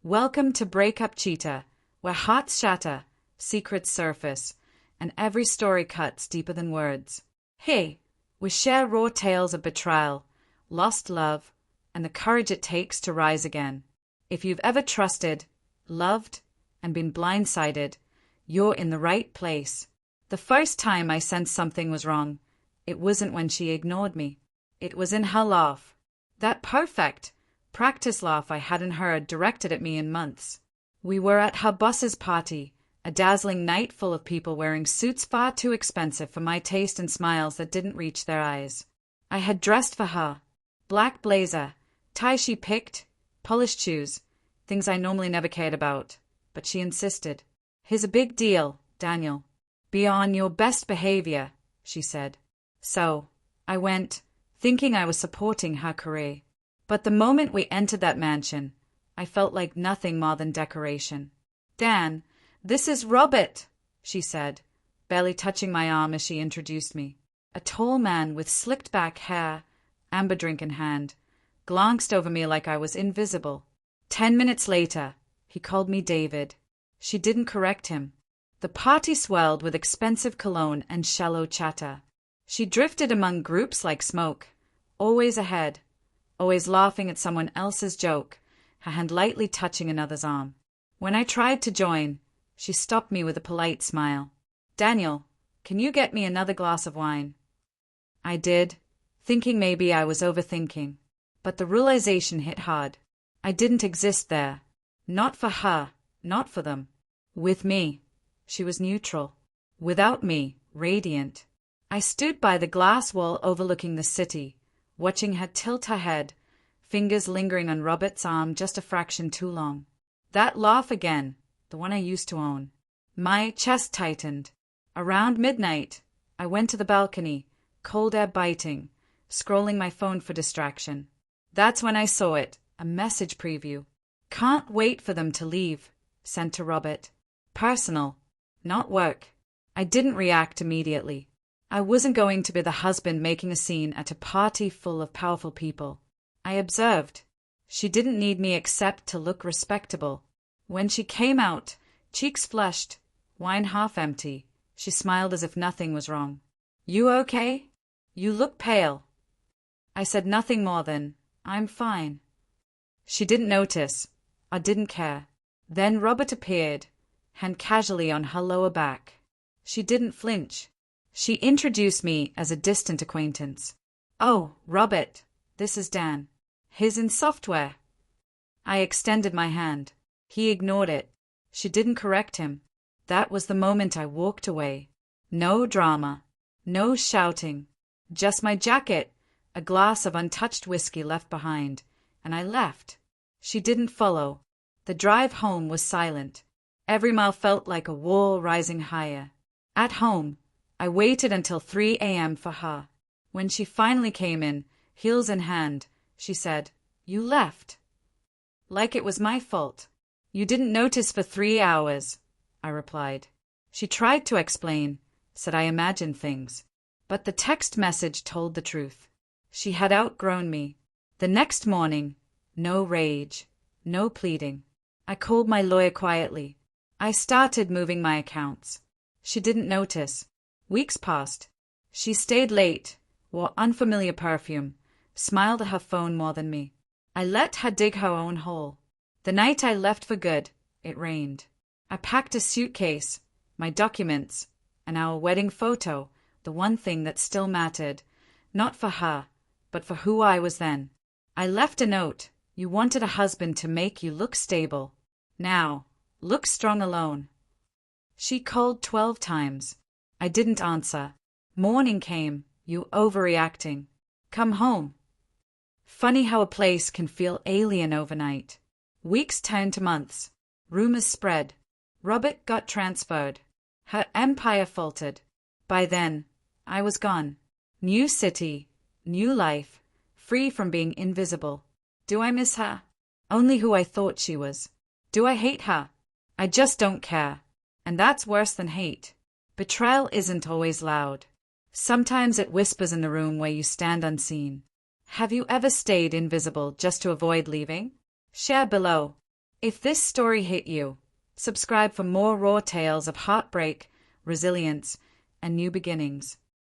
Welcome to Breakup Cheater, where hearts shatter, secrets surface, and every story cuts deeper than words. Hey, we share raw tales of betrayal, lost love, and the courage it takes to rise again. If you've ever trusted, loved, and been blindsided, you're in the right place. The first time I sensed something was wrong, it wasn't when she ignored me. It was in her laugh. That perfect, practice laugh I hadn't heard directed at me in months. We were at her boss's party, a dazzling night full of people wearing suits far too expensive for my taste and smiles that didn't reach their eyes. I had dressed for her. Black blazer, tie she picked, polished shoes, things I normally never cared about. But she insisted. "Here's a big deal, Daniel. Be on your best behavior," she said. So, I went, thinking I was supporting her career. But the moment we entered that mansion, I felt like nothing more than decoration. "Dan, this is Robert," she said, barely touching my arm as she introduced me. A tall man with slicked back hair, amber drink in hand, glanced over me like I was invisible. 10 minutes later, he called me David. She didn't correct him. The party swelled with expensive cologne and shallow chatter. She drifted among groups like smoke, always ahead, always laughing at someone else's joke, her hand lightly touching another's arm. When I tried to join, she stopped me with a polite smile. "Daniel, can you get me another glass of wine?" I did, thinking maybe I was overthinking. But the realization hit hard. I didn't exist there. Not for her, not for them. With me, she was neutral. Without me, radiant. I stood by the glass wall overlooking the city, watching her tilt her head, fingers lingering on Robert's arm just a fraction too long. That laugh again, the one I used to own. My chest tightened. Around midnight, I went to the balcony, cold air biting, scrolling my phone for distraction. That's when I saw it, a message preview. "Can't wait for them to leave," sent to Robert. Personal, not work. I didn't react immediately. I wasn't going to be the husband making a scene at a party full of powerful people. I observed. She didn't need me except to look respectable. When she came out, cheeks flushed, wine half empty, she smiled as if nothing was wrong. "You okay? You look pale." I said nothing more than, "I'm fine." She didn't notice, or didn't care. Then Robert appeared, hand casually on her lower back. She didn't flinch. She introduced me as a distant acquaintance. "Oh, Robert, this is Dan. He's in software." I extended my hand. He ignored it. She didn't correct him. That was the moment I walked away. No drama. No shouting. Just my jacket, a glass of untouched whiskey left behind, and I left. She didn't follow. The drive home was silent. Every mile felt like a wall rising higher. At home, I waited until 3 a.m. for her. When she finally came in, heels in hand, she said, "You left." Like it was my fault. "You didn't notice for 3 hours," I replied. She tried to explain, said I imagined things. But the text message told the truth. She had outgrown me. The next morning, no rage, no pleading. I called my lawyer quietly. I started moving my accounts. She didn't notice. Weeks passed. She stayed late, wore unfamiliar perfume, smiled at her phone more than me. I let her dig her own hole. The night I left for good, it rained. I packed a suitcase, my documents, and our wedding photo, the one thing that still mattered, not for her, but for who I was then. I left a note. "You wanted a husband to make you look stable. Now, look strong alone." She called 12 times. I didn't answer. Morning came. "You overreacting. Come home." Funny how a place can feel alien overnight. Weeks turned to months. Rumors spread. Robert got transferred. Her empire faltered. By then, I was gone. New city, new life, free from being invisible. Do I miss her? Only who I thought she was. Do I hate her? I just don't care. And that's worse than hate. Betrayal isn't always loud. Sometimes it whispers in the room where you stand unseen. Have you ever stayed invisible just to avoid leaving? Share below. If this story hit you, subscribe for more raw tales of heartbreak, resilience, and new beginnings.